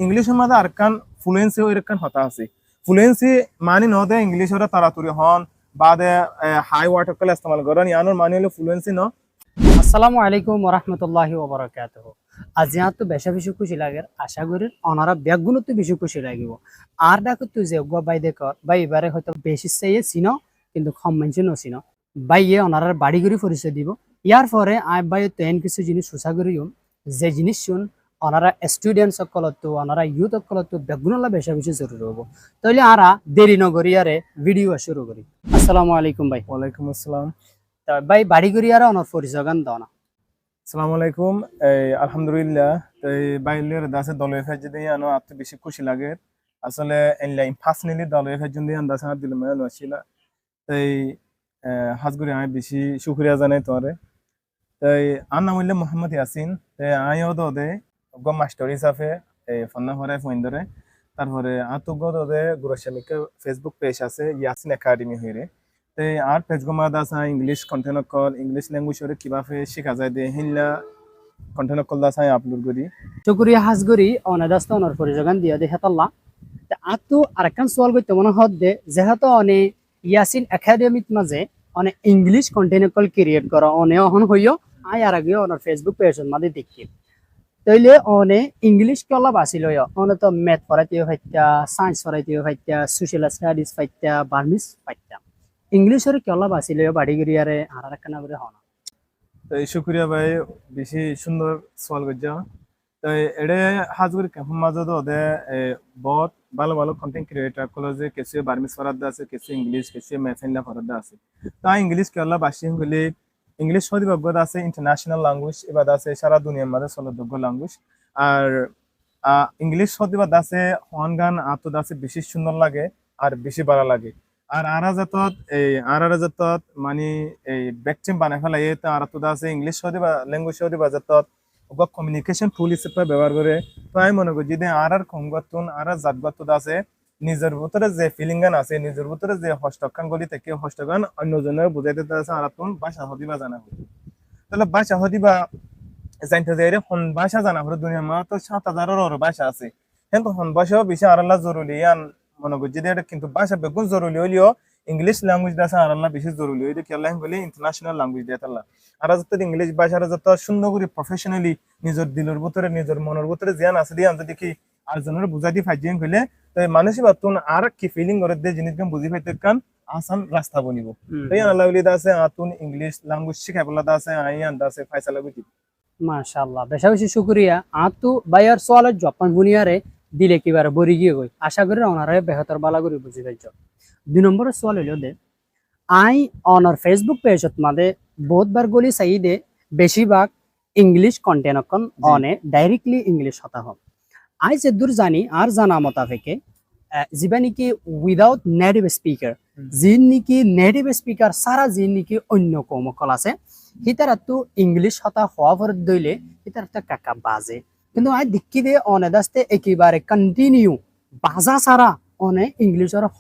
ইংলিশের মধ্যে আরকান ফ্লুয়েন্সি এরকান হতা আছে ফ্লুয়েন্সি মানি নদে ইংলিশ ওরা তাড়াতাড়ি হন বাদে হাই ওয়ার্ড কল ইস্তেমাল করেন ইয়ানোর মানি হলো ফ্লুয়েন্সি ন। আসসালামু আলাইকুম ওরহমতুল্লাহি ওবরাকাতুহ। আজ তো বেশি খুশি লাগে, আশা করি অনারা ব্যাগগুলো তো বেশি খুশি লাগিব। আর ডাকো তুই যে বাই দেখ বাই এবারে হয়তো বেশি চাইয়ে চিনো কিন্তু কম মানছে নচিন বাইয়ে অনারার বাড়ি করে পরিচয় দিব। ইয়ার পরে আই বাই তেন কিছু জিনিস সুচা করিও যে জিনিস শুন অনারা স্টুডেন্ট সকলতো অনারা ইউথ সকলতো ব্যাগগুলো বেশি জরুরি হবো। তাহলে আরা দেরি নগরি আরে ভিডিও শুরু করি। আসসালামু আলাইকুম ভাই। ওয়ালাইকুম আসসালাম। তা ভাই বাড়ি করি আর অনার পরিচয় গান দাও না। আসসালামু আলাইকুম। আলহামদুলিল্লাহ তাই বাইলের দাসে দলের ফেজ দিয়ে আনো আত্ম বেশি খুশি লাগে আসলে এনলাইন পার্সোনালি দলের ফেজ দিয়ে আন্দাজ হাত দিল মানে নছিল তাই হাজগুড়ি আমি বেশি শুকরিয়া জানাই তোরে। তাই আর নাম হইলে মোহাম্মদ ইয়াসিন। তাই আইও দে গম মাস্টার হিসাবে ফন্না হরে ফোন ধরে তারপরে আতুগ দে গুরুশামিকে ফেসবুক পেজ আছে ইয়াসিন একাডেমি হইরে। তাই আর পেজ গমা দাসা ইংলিশ কন্টেন্ট কল ইংলিশ ল্যাঙ্গুয়েজ ওরে কিভাবে শেখা যায় দে হিল্লা কন্টেন্ট কল দাসা আপলোড করি। চকুরিয়া হাজগরি অনাদাস্ত অনার পরিযোগান দিয়া দে হেতাল্লা তে আতো আরেকখান সোয়াল করতে মনে হদ দে যেহেতু অনে ইয়াসিন একাডেমিত মাঝে অনে ইংলিশ কন্টেন্ট কল ক্রিয়েট করা অনে অহন হইও আই আর আগে অনার ফেসবুক পেজের মাঝে দেখি তাইলে অনে ইংলিশ কলা বাসি লয় অনে তো ম্যাথ পড়াইতেও ফাইতা সায়েন্স পড়াইতেও ফাইতা সোশ্যাল স্টাডিজ ফাইতা বার্মিস ফাইতা ইংলিশের কলা বাসি লয় বাড়ি গড়িয়ারে আর আরেকখান করে হন। তাই শুক্রিয়া ভাই বেশি সুন্দর সওয়াল করছো। তাই এড়ে হাজগুড়ি ক্যাম্প মাঝে তো ওদের বহুত ভালো ভালো কন্টেন্ট ক্রিয়েটার গুলো যে কিছু বার্মিস ফরাদ্দা আছে কিছু ইংলিশ কিছু ম্যাথিনা ফরাদ্দা আছে। তা ইংলিশ কেলা বাসি হলে ইংলিশ সদিভাগ্য আছে ইন্টারন্যাশনাল ল্যাঙ্গুয়েজ এবার আছে সারা দুনিয়ার মাঝে চলযোগ্য ল্যাঙ্গুয়েজ। আর ইংলিশ সদিবাদ আছে হন গান আতদ আছে বেশি সুন্দর লাগে আর বেশি ভালো লাগে। আর আরা জাতত মানে এই ব্যাকচিম বানাই ফেলাই তো আর তো আছে ইংলিশ সদিবা ল্যাঙ্গুয়েজ সদিবা জাতত কমিউনিকেশন টুল হিসেবে ব্যবহার করে। তো আমি মনে করি যদি আর খঙ্গতুন আর জাতগত আছে নিজের ভিতরে যে ফিলিং গান আছে নিজের ভিতরে যে হস্তকান গলি থেকে হস্তগান অন্যজনের বুঝাইতে আছে আর তুন ভাষা হদিবা জানা হবে তাহলে ভাষা হদিবা জানতে যাই রে হন ভাষা জানা হলে দুনিয়ার মা তো 7,000-এর ভাষা আছে কিন্তু হন ভাষাও বেশি আর জরুরি আন মনে করি যদি এটা কিন্তু ভাষা বেগুন জরুরি হইলেও ইংলিশ ল্যাঙ্গুয়েজ আছে আর বেশি জরুরি হইলে কেলা বলে ইন্টারন্যাশনাল ল্যাঙ্গুয়েজ দিয়ে তাল্লা আর যত ইংলিশ ভাষার যত সুন্দর করে প্রফেশনালি নিজের দিলের ভিতরে নিজের মনের ভিতরে জ্ঞান আছে দিয়ে যদি কি আর জনের বুঝাই দি ফাইজিং হইলে তো মানুষই বাতুন আর কি ফিলিং করে দিয়ে জিনিস বুঝি পাইতে কান আসান রাস্তা বনিব। তাই আল্লাহ আছে আতুন ইংলিশ ল্যাঙ্গুয়েজ শিখাই বলা আছে আই আন্দা আছে ফাইসালা গুটি। মাশাআল্লাহ বেশি শুকরিয়া আতু বাইয়ার সোয়ালের জপান বুনিয়ারে দিলে কিবারে বরি গিয়ে গই আশা করি ওনারে বেহতর বালা করে বুঝি যাইছ। 2 নম্বরের সোয়াল হইল দে আই অনার ফেসবুক পেজত মাদে বহুতবার গলি চাই দে বেশিরভাগ ইংলিশ কন্টেন্ট অকন অনে ডাইরেক্টলি ইংলিশ হতা হন আই যে দূর জানি আর জানা মোতাবেকে যিবা নাকি উইদাউট নেটিভ স্পিকার যিন নাকি নেটিভ স্পিকার সারা যিন নাকি অন্য কৌমকল আছে হিতারা তো ইংলিশ হতা হওয়া পর দইলে হিতার একটা কাকা বাজে কিন্তু আই দেখি দে অনে দাস্তে একেবারে কন্টিনিউ বাজা সারা অনে ইংলিশের হ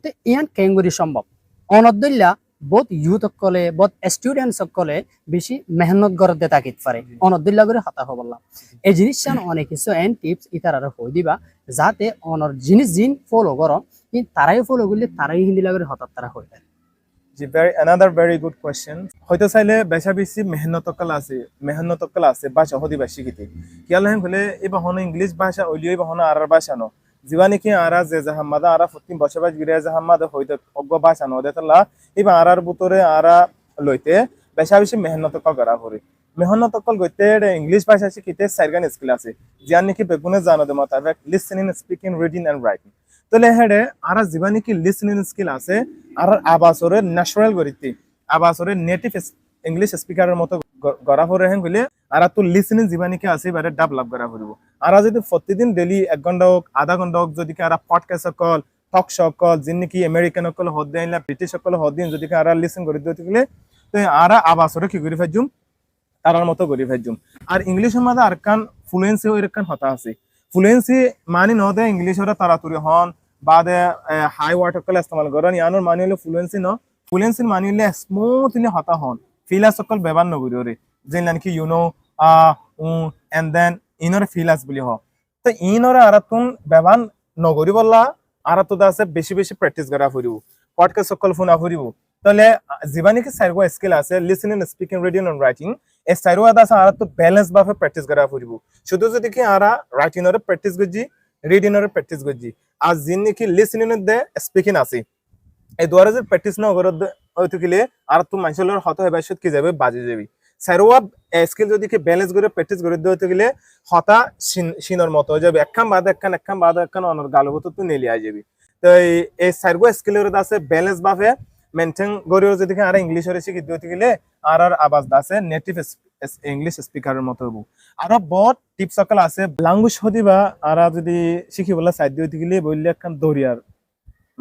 তো ইয়ান কেঙ্গুরি সম্ভব অনদল্লা বহুত ইউথ সকলে বহুত স্টুডেন্ট সকলে বেশি মেহনত করতে তাকিত পারে অনদল্লা করে হতা হবল্লা এই জিনিস অনেক কিছু এন টিপস ইতারা হই দিবা যাতে অনর জিনিস জিন ফলো করো কিন্তু তারাই ফলো করলে তারাই হিন্দি লাগে হঠাৎ তারা হয়ে যায়। জি another very good question হয়তো চাইলে বেশি মেহনতকল আছে ভাষা হদিবা শিখিতে কিয়াল হেন হলে এবার হন ইংলিশ ভাষা ওইলিও এবার হন আর ভাষা ন জীবা নাকি আরা যে জাহাম্মাদা আরা প্রতি বসবাস গিরে জাহাম্মাদা হইতে অজ্ঞ ভাষা ন দেতলা এবার আরার বুতরে আরা লইতে বেশি মেহনতকল করা হরে মেহনতকল গইতে ইংলিশ ভাষা শিখিতে সাইরগান স্কিল আছে জিয়ান নাকি বেগুনে জানো দে মোতাবেক listening speaking reading and writing তাহলে হেডে আর জীবা নাকি লিসেনিং স্কিল আছে আর আবাসরে ন্যাচারাল গরিতে আবাসরে নেটিভ ইংলিশ স্পিকারের মতো গড়া হরে হেন হইলে আর তো লিসেনিং জীবা নাকি আছে এবারে ডেভেলপ করা হইব। আর যদি প্রতিদিন ডেইলি 1 ঘন্টা হোক আধা ঘন্টা হোক যদি আর পডকাস্ট কল টক শো কল যিন নাকি আমেরিকান কল হদ দেন ব্রিটিশ কল হদ দিন যদি আর লিসেন করে দিতে গেলে তো আর আবাসরে কি করি ফাজুম তারার মতো করি ফাজুম। আর ইংলিশের মধ্যে আর কান ফ্লুয়েন্সি ওই কান হতা আছে ফ্লুয়েন্সি মানি নদে ইংলিশ ওরা তাড়াতাড়ি হন বাদে হাই ওয়ার্ড কল ইস্তেমাল করেন ইয়ানোর মানি হলো ফ্লুয়েন্সি ন ফ্লুয়েন্সি মানি হলে স্মুথলি হতা হন ফিলাস সকল ব্যবহার নগরি রে যে নাকি ইউনো এন্ড দেন ইনর ফিলাস বলি হ তো ইনরে আরাতুন ব্যবহার নগরী বললা আরাতু আছে বেশি বেশি প্র্যাকটিস করা ফুরিব পডকাস্ট সকল ফোনা ফুরিব তাহলে জীবানি কি সাইরগো স্কিল আছে listening speaking reading and writing এই সাইরগো আছে আরাতু ব্যালেন্স ভাবে প্র্যাকটিস করা ফুরিব শুধু যদি কি আরা রাইটিং এর প্র্যাকটিস গজি রিডিং এর প্র্যাকটিস গজি আর যিনি কি লিসেনিং এর দে স্পিকিং আছে এই দুয়ারে যে প্র্যাকটিস না করে হয়তো গেলে আর তো মানুষের হত হবে কি যাবে বাজে যাবি সাইরোয়া স্কিল যদি কি ব্যালেন্স করে প্র্যাকটিস করে দিতে গেলে হতা সিনর মতো হয়ে যাবে একখান বাদ একখান অনর গালবত তো নেলিয়া যাবি তো এই সাইরগো স্কিলের আছে ব্যালেন্স ভাবে মেনটেন গরিও যদি আর ইংলিশের শিখি দিতে গেলে আর আবাজ আছে নেটিভ ইংলিশ স্পিকারের মতো হবো আরো বহুত টিপস সকল আছে ল্যাঙ্গুয়েজ হদিবা আর যদি শিখি বলা সাইড দিতে গেলে বললে একখান দরিয়ার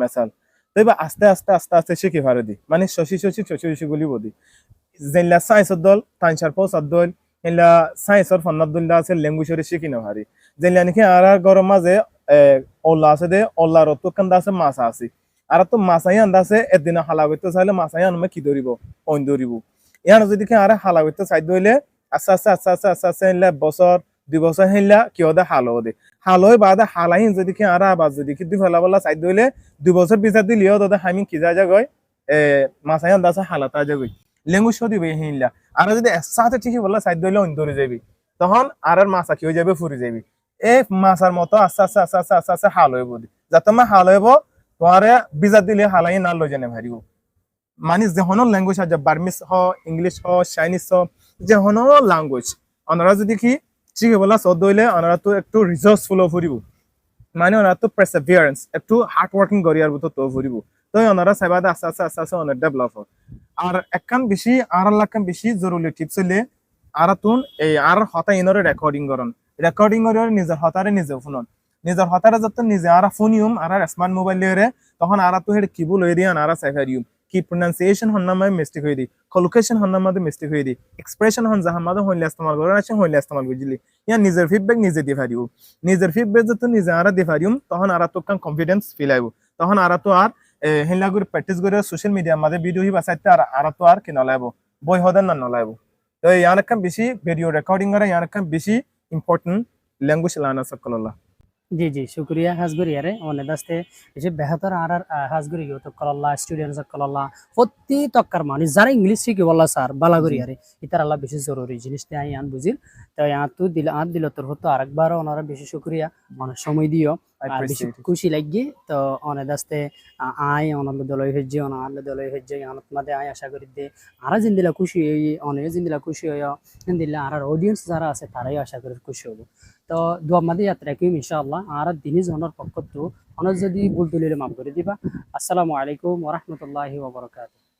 মেসাল তবে আস্তে আস্তে আস্তে আস্তে শিখি পারে দি মানে শশি গুলি বদি যেলা সায়েন্সর দল তাইনসার পৌসার দল এলা সায়েন্সর ফন্নার দল আছে ল্যাঙ্গুয়েজের শিখি না পারি যেলা নাকি আর গরম মাঝে ওল্লা আছে দে ওল্লার তো কান্দা আছে মাছা আছে আর তো মাছাই আন্দা আছে একদিন হালা করতে চাইলে মাছাই আনমে কি ধরিব অইন ধরিব ইয়ার যদি কি আর হালা করতে চাই দইলে আস্তে আস্তে বছর 2 বছর হেলা কি ওদে হালো দে হালই বাদে হালাই যদি কি আর আবার যদি কি দুই ফেলা বলা চাই দইলে 2 বছর বিচার দিলিও দাদা আমি কি যা গয় মাছাই আন্দা আছে হালাতা যাগই ল্যাঙ্গুয়েজ দিবে হিলা আর যদি একসাথে ঠিকই বললা সাইড দইলে অইন ধরে যাবি তখন আর মাছা কি হয়ে যাবে ফুরি যাবি এই মাছার মতো আস্তে হাল হইব যাতে মা হাল হইব তোমার বিচার দিলে হালাই না লই জানে ভারিব মানে যেহনো ল্যাঙ্গুয়েজ আছে বার্মিস হ ইংলিশ হ চাইনিজ হ যেহনো ল্যাঙ্গুয়েজ ওনারা যদি কি শিখে বলা সদ হইলে ওনারা তো একটু রিসোর্সফুল ফুরিব মানে ওনারা তো পারসেভিয়ারেন্স একটু হার্ড ওয়ার্কিং করিয়ার মতো তো ফুরিব তো ওনারা সাইবাদে আস্তে অনেক ডেভেলপ হয় আর একখান বেশি আর লাখান বেশি জরুরি টিপস হইলে আর তুন এই আর হতা ইনরে রেকর্ডিং করন রেকর্ডিং করে নিজের হতারে নিজে শুনন নিজের হতারে যত নিজে আর ফোনিউম আর স্মার্ট মোবাইল লিয়ে তখন আর তো হেড কিবুল হয়ে দিয়ে আর সাইফারিউম কি প্রনাউন্সিয়েশন হন্নামে মিস্টেক হয়ে দি কলোকেশন হন্নামে মিস্টেক হয়ে দি এক্সপ্রেশন হন জাহামাদে হইলে ইস্তেমাল করে আছে হইলে ইস্তেমাল বুঝলি ইয়া নিজের ফিডব্যাক নিজে দি পারিও নিজের ফিডব্যাক যত নিজে আর দি পারিউম তখন আর তো কান কনফিডেন্স ফিল আইবো তখন আর তো আর হেলা করে প্র্যাকটিস করে সোশ্যাল মিডিয়া মাঝে ভিডিও হি বাসাইতে আর তো আর কি নলাইবো বই হদেন না নলাইবো তো ইয়ার কাম বেশি ভিডিও রেকর্ডিং করে ইয়ার কাম বেশি ইম্পর্টেন্ট ল্যাঙ্গুয়েজ লানা সকল্লাহ জি জি শুক্রিয়া হাজগুরিয়ারে অনেক দাস্তে এই যে বেহতর আর হাজগুরি তো কল্লা স্টুডেন্টস কল্লা প্রতি তক্কার মানুষ যারা ইংলিশ শিখে বললা স্যার বালাগুরিয়ারে ইতার আল্লাহ বেশি জরুরি জিনিসটা আমি আন বুঝিল তো তো দিল আর দিল তোর হতো আরেকবার ওনারা বেশি শুক্রিয়া অনেক সময় দিও আর বেশি খুশি লাগি তো অনেক দাস্তে আই অনন্দ দলই হজ্জে অনন্দ দলই হজ্জে অনত মাদে আই আশা করি দে আর জিন্দিলা খুশি হই অনেক জিন্দিলা খুশি হই জিন্দিলা আর অডিয়েন্স যারা আছে তারাই আশা করি খুশি হবো তো দোয়া মাদি যাত্রা কি ইনশাআল্লাহ আর দিনই জনের পক্ষ তো অনেক যদি ভুল তুলিলে মাফ করে দিবা আসসালামু আলাইকুম ওয়া রাহমাতুল্লাহি ওয়া বারাকাতুহু